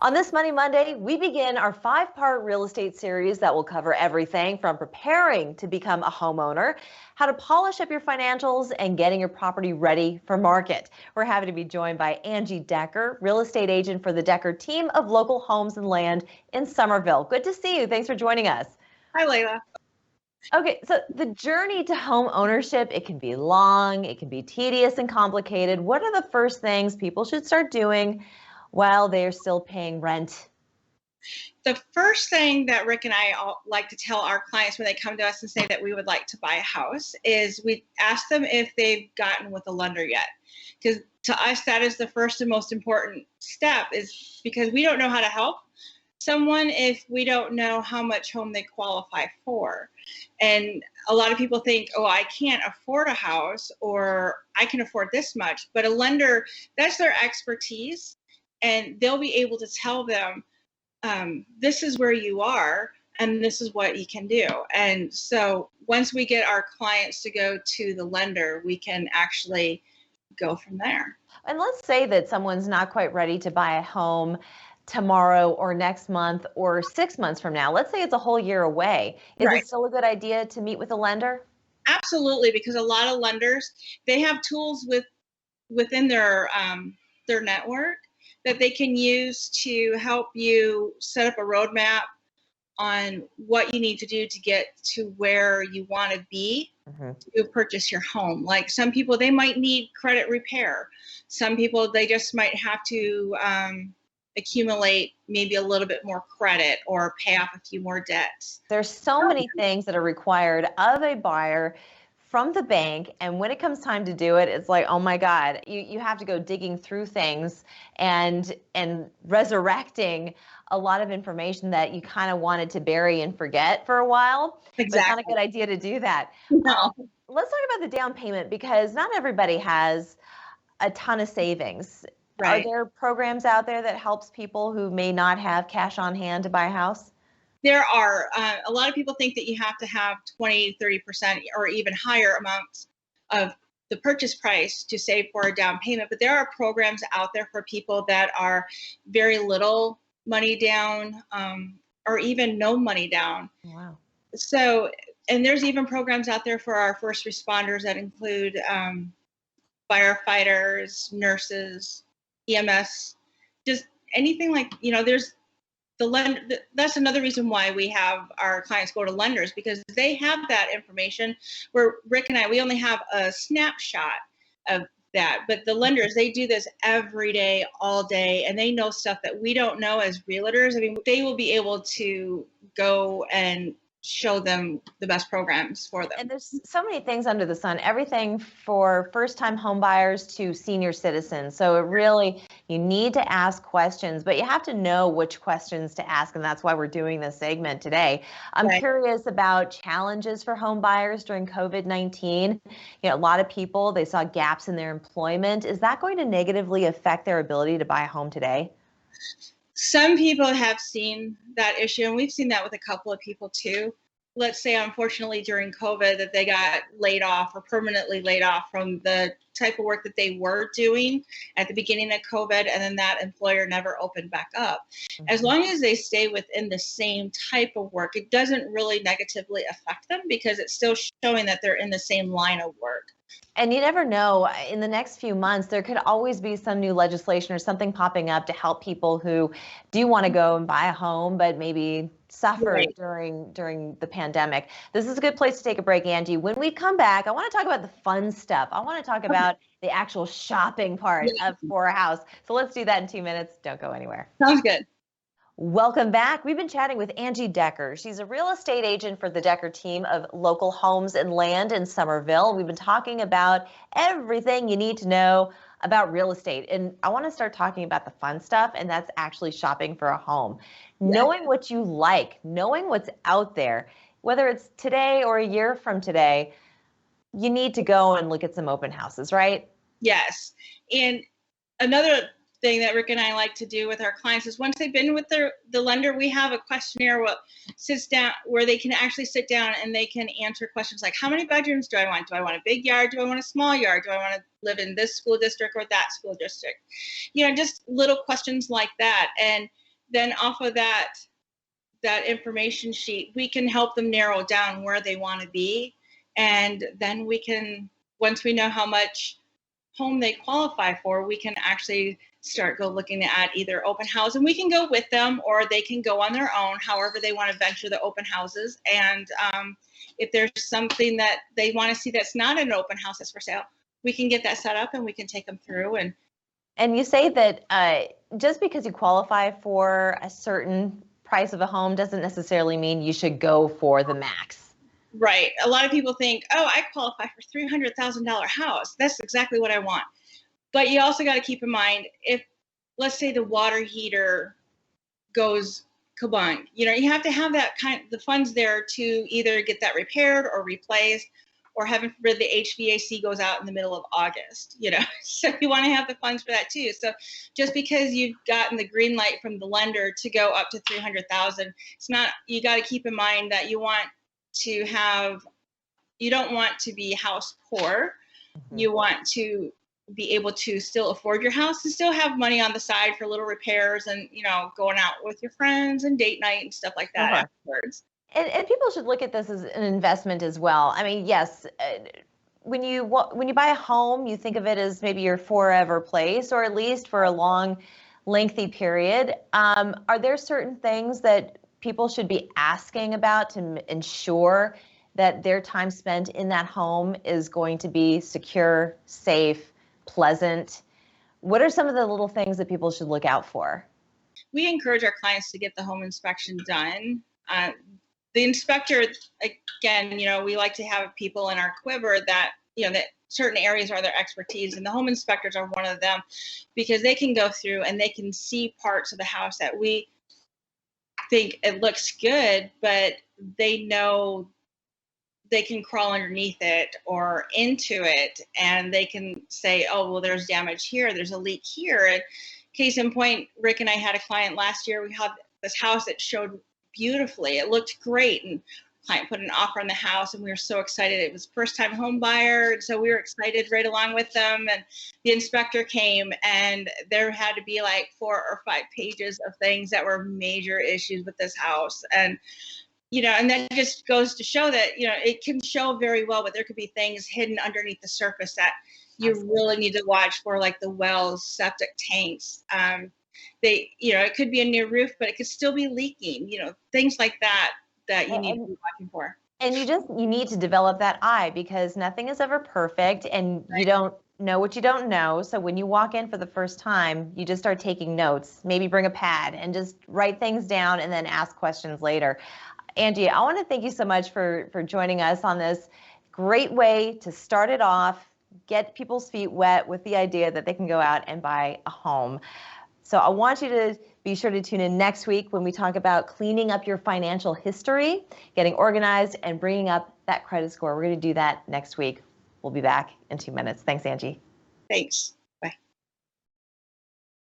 On this Money Monday, we begin our 5-part real estate series that will cover everything from preparing to become a homeowner, how to polish up your financials, and getting your property ready for market. We're happy to be joined by Angie Decker, real estate agent for the Decker team of Local Homes and Land in Somerville. Good to see you. Thanks for joining us. Hi, Leyla. Okay, so the journey to home ownership, it can be long, it can be tedious and complicated. What are the first things people should start doing while they're still paying rent? The first thing that Rick and I like to tell our clients when they come to us and say that we would like to buy a house is we ask them if they've gotten with a lender yet. Because to us, that is the first and most important step, is because we don't know how to help someone if we don't know how much home they qualify for. And a lot of people think, oh, I can't afford a house, or I can afford this much. But a lender, that's their expertise. And they'll be able to tell them, this is where you are, and this is what you can do. And so once we get our clients to go to the lender, we can actually go from there. And let's say that someone's not quite ready to buy a home tomorrow or next month or 6 months from now. Let's say it's a whole year away. Is Right. it still a good idea to meet with a lender? Absolutely, because a lot of lenders, they have tools within their network that they can use to help you set up a roadmap on what you need to do to get to where you want to be to purchase your home. Like some people, they might need credit repair. Some people, they just might have to accumulate maybe a little bit more credit or pay off a few more debts. There's so many things that are required of a buyer from the bank, and when it comes time to do it, it's like, oh my God, you have to go digging through things and resurrecting a lot of information that you kind of wanted to bury and forget for a while. Exactly. But it's not a good idea to do that. No. Let's talk about the down payment, because not everybody has a ton of savings. Right. Are there programs out there that helps people who may not have cash on hand to buy a house? There are. A lot of people think that you have to have 20, 30% or even higher amounts of the purchase price to save for a down payment. But there are programs out there for people that are very little money down, or even no money down. Wow. So, and there's even programs out there for our first responders that include firefighters, nurses, EMS, just anything like, there's the lender. That's another reason why we have our clients go to lenders, because they have that information, where Rick and I, we only have a snapshot of that. But the lenders, they do this every day, all day, and they know stuff that we don't know as realtors. I mean, they will be able to go and show them the best programs for them. And there's so many things under the sun, everything for first-time home buyers to senior citizens. So it really, you need to ask questions, but you have to know which questions to ask. And that's why we're doing this segment today. I'm curious about challenges for home buyers during COVID-19. A lot of people, they saw gaps in their employment. Is that going to negatively affect their ability to buy a home today? Some people have seen that issue, and we've seen that with a couple of people too. Let's say, unfortunately, during COVID, that they got laid off or permanently laid off from the type of work that they were doing at the beginning of COVID, and then that employer never opened back up. As long as they stay within the same type of work, it doesn't really negatively affect them, because it's still showing that they're in the same line of work. And you never know, in the next few months, there could always be some new legislation or something popping up to help people who do want to go and buy a home, but maybe suffered during the pandemic. This is a good place to take a break, Angie. When we come back, I want to talk about the fun stuff. I want to talk about the actual shopping part for a house. So let's do that in 2 minutes. Don't go anywhere. Sounds good. Welcome back. We've been chatting with Angie Decker. She's a real estate agent for the Decker team of Local Homes and Land in Somerville. We've been talking about everything you need to know about real estate. And I want to start talking about the fun stuff, and that's actually shopping for a home. Knowing what you like, knowing what's out there, whether it's today or a year from today, you need to go and look at some open houses, right? Yes. And another thing that Rick and I like to do with our clients is, once they've been with the lender, we have a questionnaire where they can actually sit down and they can answer questions like, how many bedrooms do I want? Do I want a big yard? Do I want a small yard? Do I want to live in this school district or that school district? Just little questions like that. And then off of that information sheet, we can help them narrow down where they want to be. And then we can, once we know how much home they qualify for, we can actually start looking at either open house, and we can go with them, or they can go on their own, however they want to venture the open houses. And if there's something that they want to see that's not an open house that's for sale, we can get that set up and we can take them through. And you say that just because you qualify for a certain price of a home doesn't necessarily mean you should go for the max. Right. A lot of people think, oh, I qualify for $300,000 house. That's exactly what I want. But you also got to keep in mind, if, let's say, the water heater goes kabunk, you have to have the funds there to either get that repaired or replaced, or heaven forbid the HVAC goes out in the middle of August, so you want to have the funds for that too. So just because you've gotten the green light from the lender to go up to $300,000, it's not, you got to keep in mind that you don't want to be house poor. Mm-hmm. You want to be able to still afford your house and still have money on the side for little repairs and, going out with your friends and date night and stuff like that afterwards. And people should look at this as an investment as well. I mean, yes, when you buy a home, you think of it as maybe your forever place, or at least for a long, lengthy period. Are there certain things that people should be asking about to ensure that their time spent in that home is going to be secure, safe, pleasant? What are some of the little things that people should look out for? We encourage our clients to get the home inspection done. The inspector, again, we like to have people in our quiver that, that certain areas are their expertise, and the home inspectors are one of them, because they can go through and they can see parts of the house that we think it looks good, but they know they can crawl underneath it or into it, and they can say, oh, well, there's damage here, there's a leak here. And case in point, Rick and I had a client last year. We had this house that showed beautifully. It looked great, and the client put an offer on the house, and we were so excited. It was first-time home buyer, and so we were excited right along with them. And the inspector came, and there had to be like 4 or 5 pages of things that were major issues with this house. And and that just goes to show that, it can show very well, but there could be things hidden underneath the surface that you really need to watch for, like the wells, septic tanks. It could be a new roof, but it could still be leaking, things like that you need to be watching for. And you need to develop that eye, because nothing is ever perfect, and you don't know what you don't know. So when you walk in for the first time, you just start taking notes, maybe bring a pad and just write things down and then ask questions later. Angie, I want to thank you so much for joining us on this great way to start it off, get people's feet wet with the idea that they can go out and buy a home. So I want you to be sure to tune in next week when we talk about cleaning up your financial history, getting organized, and bringing up that credit score. We're going to do that next week. We'll be back in 2 minutes. Thanks, Angie. Thanks.